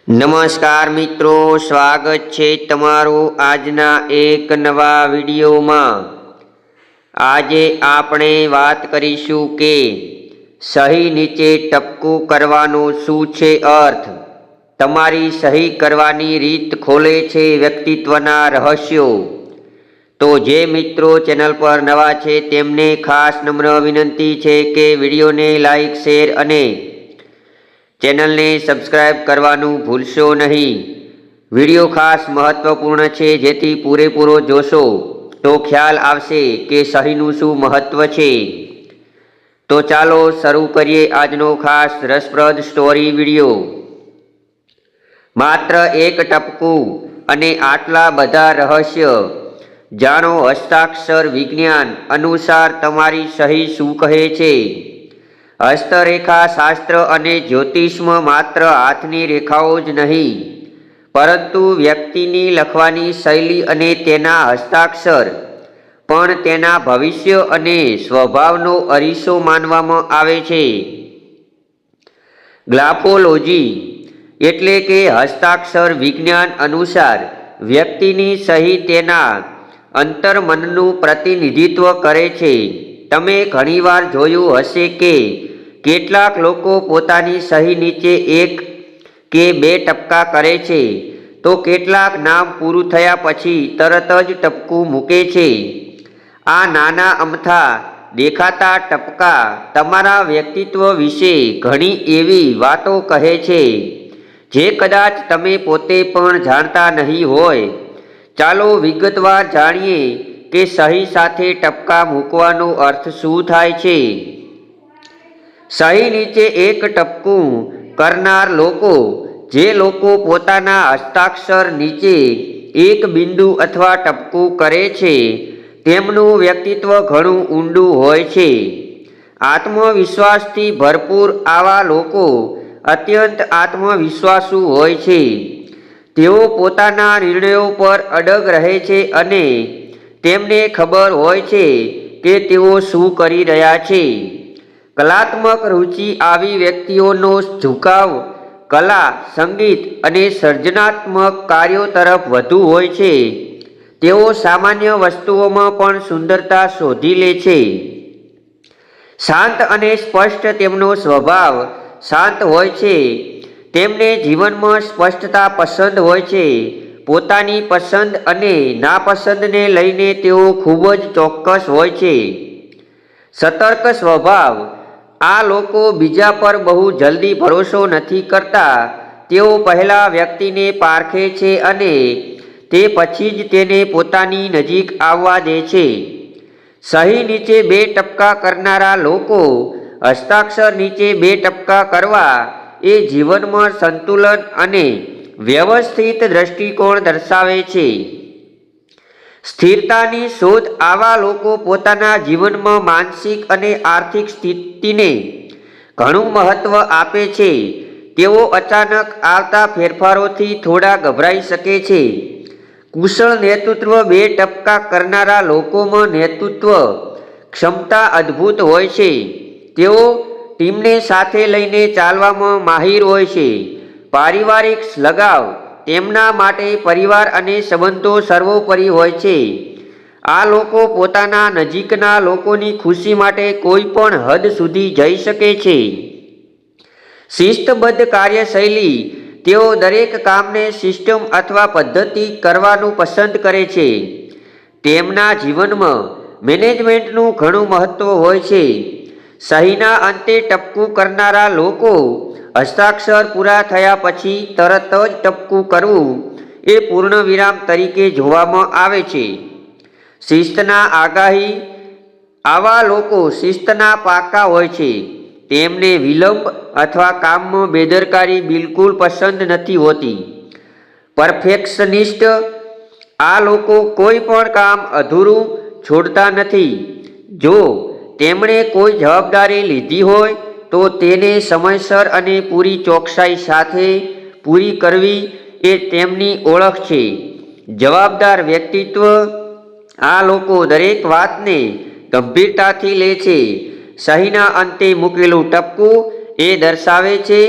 નમસ્કાર મિત્રો, સ્વાગત છે તમારું આજના એક નવા વિડીયોમાં। આજે આપણે વાત કરીશું કે સહી નીચે ટપકું કરવાનો શું છે અર્થ। તમારી સહી કરવાની રીત ખોલે છે વ્યક્તિત્વના રહસ્યો। તો જે મિત્રો ચેનલ પર નવા છે તેમને ખાસ નમ્ર વિનંતી છે કે વિડીયોને લાઈક, શેર અને ચેનલને સબસ્ક્રાઇબ કરવાનું ભૂલશો નહીં। વિડીયો ખાસ મહત્વપૂર્ણ છે, જેથી પૂરેપૂરો જોશો તો ખ્યાલ આવશે કે સહીનું શું મહત્વ છે। તો ચાલો શરૂ કરીએ આજનો ખાસ રસપ્રદ સ્ટોરી વિડીયો। માત્ર એક ટપકું અને આટલા બધા રહસ્ય જાણો। હસ્તાક્ષર વિજ્ઞાન અનુસાર તમારી સહી શું કહે છે। હસ્તરેખા શાસ્ત્ર અને જ્યોતિષમાં માત્ર હાથની રેખાઓ જ નહીં, પરંતુ વ્યક્તિની લખવાની શૈલી અને તેના હસ્તાક્ષર પણ તેના ભવિષ્ય અને સ્વભાવનો અરીસો માનવામાં આવે છે। ગ્રાફોલોજી એટલે કે હસ્તાક્ષર વિજ્ઞાન અનુસાર વ્યક્તિની સહી તેના અંતર્મનનું પ્રતિનિધિત્વ કરે છે। તમે ઘણીવાર જોયું હશે કે કેટલાક લોકો પોતાની સહી નીચે એક કે બે ટપકા કરે છે, તો કેટલાક નામ પૂરું થયા પછી તરત જ ટપકું મૂકે છે। આ નાના અમથા દેખાતા ટપકા તમારા વ્યક્તિત્વ વિશે ઘણી એવી વાતો કહે છે, જે કદાચ તમે પોતે પણ જાણતા નહીં હોય। ચાલો વિગતવાર જાણીએ કે સહી સાથે ટપકા મૂકવાનો અર્થ શું થાય છે। સહી નીચે એક ટપકું કરનાર લોકો, જે લોકો પોતાના હસ્તાક્ષર નીચે એક બિંદુ અથવા ટપકું કરે છે, તેમનું વ્યક્તિત્વ ઘણું ઊંડું હોય છે। આત્મવિશ્વાસથી ભરપૂર આવા લોકો અત્યંત આત્મવિશ્વાસુ હોય છે। તેઓ પોતાના નિર્ણયો પર અડગ રહે છે અને તેમને ખબર હોય છે કે તેઓ શું કરી રહ્યા છે। કલાત્મક રુચિ આવી વ્યક્તિઓનો ઝુકાવ કલા, સંગીત અને સર્જનાત્મક કાર્યો તરફ વધુ હોય છે। તેઓ સામાન્ય વસ્તુઓમાં પણ સુંદરતા શોધી લે છે। શાંત અને સ્પષ્ટ તેમનો સ્વભાવ શાંત હોય છે। તેમને જીવનમાં સ્પષ્ટતા પસંદ હોય છે। પોતાની પસંદ અને નાપસંદને લઈને તેઓ ખૂબ જ ચોક્કસ હોય છે। સતર્ક સ્વભાવ આ લોકો બીજા પર બહુ જલ્દી ભરોસો નથી કરતા। તેઓ પહેલા વ્યક્તિને પારખે છે અને તે પછી જ તેને પોતાની નજીક આવવા દે છે। સહી નીચે બે ટપકા કરનારા લોકો હસ્તાક્ષર નીચે બે ટપકા કરવા એ જીવનમાં સંતુલન અને વ્યવસ્થિત દૃષ્ટિકોણ દર્શાવે છે। સ્થિરતાની શોધ આવા લોકો પોતાના જીવનમાં માનસિક અને આર્થિક સ્થિતિને ઘણું મહત્વ આપે છે। તેઓ અચાનક આવતા ફેરફારોથી થોડા ગભરાઈ શકે છે। કુશળ નેતૃત્વ બે ટપકા કરનારા લોકોમાં નેતૃત્વ ક્ષમતા અદ્ભુત હોય છે। તેઓ ટીમને સાથે લઈને ચાલવામાં માહિર હોય છે। પારિવારિક લગાવ તેમના માટે પરિવાર અને સંબંધો સર્વોપરી હોય છે। આ લોકો પોતાના નજીકના લોકોની ખુશી માટે કોઈ પણ હદ સુધી જઈ શકે છે। શિસ્તબદ્ધ કાર્યશૈલી તેઓ દરેક કામને સિસ્ટમ અથવા પદ્ધતિ કરવાનું પસંદ કરે છે। તેમના જીવનમાં મેનેજમેન્ટનું ઘણું મહત્વ હોય છે। સહીના અંતે ટપકું કરનારા લોકો હસ્તાક્ષર પૂરા થયા પછી તરત જ ટપકું કરવું એ પૂર્ણ વિરામ તરીકે જોવામાં આવે છે। શિસ્તના આગાહી આવા લોકો શિસ્તના પાકા હોય છે। તેમને વિલંબ અથવા કામમાં બેદરકારી બિલકુલ પસંદ નથી હોતી। પરફેક્શનિસ્ટ આ લોકો કોઈ પણ કામ અધૂરું છોડતા નથી। જો તેમણે કોઈ જવાબદારી લીધી હોય તો તેને સમયસર અને પૂરી ચોકસાઈ સાથે પૂરી કરવી એ તેમની ઓળખ છે। જવાબદાર વ્યક્તિત્વ આ લોકો દરેક વાતને ગંભીરતાથી લે છે। સહીના અંતે મૂકેલું ટપકું એ દર્શાવે છે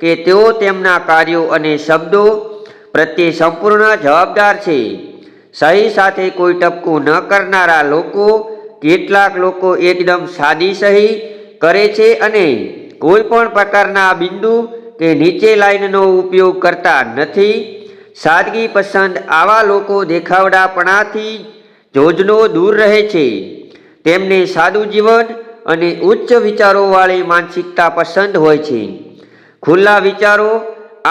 કે તેઓ તેમના કાર્યો અને શબ્દો પ્રત્યે સંપૂર્ણ જવાબદાર છે. સહી સાથે કોઈ ટપકું ન કરનારા લોકો, કેટલાક લોકો એકદમ સાદી સહી કરે છે અને કોઈ પણ પ્રકારના બિંદુ કે નીચે લાઈનનો ઉપયોગ કરતા નથી. સાદગી પસંદ આવા લોકો દેખાવડાપણાથી જોજનો દૂર રહે છે. તેમને સાદું જીવન અને ઉચ્ચ વિચારોવાળી માનસિકતા પસંદ હોય છે. ખુલ્લા વિચારો,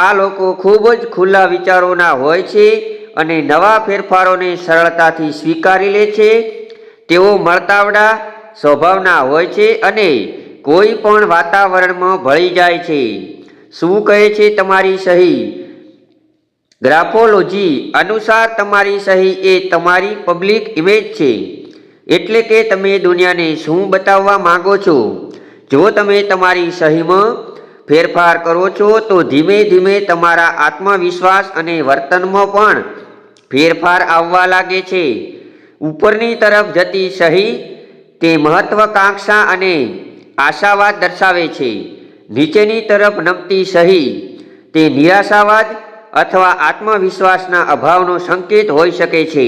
આ લોકો ખૂબ જ ખુલ્લા વિચારોના હોય છે અને નવા ફેરફારોને સરળતાથી સ્વીકારી લે છે. તેઓ મળતાવડા સ્વભાવના હોય છે અને કોઈ પણ વાતાવરણમાં ભળી જાય છે. શું કહે છે તમારી સહી? ગ્રાફોલોજી અનુસાર તમારી સહી એ તમારી પબ્લિક ઇમેજ છે, એટલે કે તમે દુનિયાને શું બતાવવા માંગો છો. જો તમે તમારી સહીમાં ફેરફાર કરો છો તો ધીમે ધીમે તમારા આત્મવિશ્વાસ અને વર્તનમાં પણ ફેરફાર આવવા લાગે છે. ઉપરની તરફ જતી સહી તે મહત્વાકાંક્ષા અને આશાવાદ દર્શાવે છે. નીચેની તરફ નમતી સહી તે નિરાશાવાદ અથવા આત્મવિશ્વાસના અભાવનો સંકેત હોઈ શકે છે.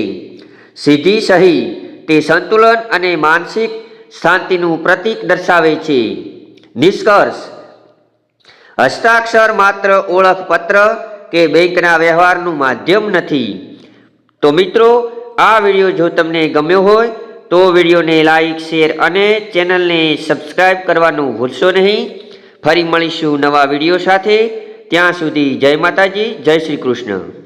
સીધી સહી તે સંતુલન અને માનસિક શાંતિનું પ્રતીક દર્શાવે છે. નિષ્કર્ષ: હસ્તાક્ષર માત્ર ઓળખપત્ર કે બેંકના વ્યવહારનું માધ્યમ નથી. તો મિત્રો, આ વિડીયો જો તમને ગમ્યો હોય તો વિડીયોને લાઈક, શેર અને ચેનલને સબસ્ક્રાઈબ કરવાનું ભૂલશો નહીં. ફરી મળીશું નવા વિડીયો સાથે. ત્યાં સુધી જય માતાજી, જય શ્રી કૃષ્ણ.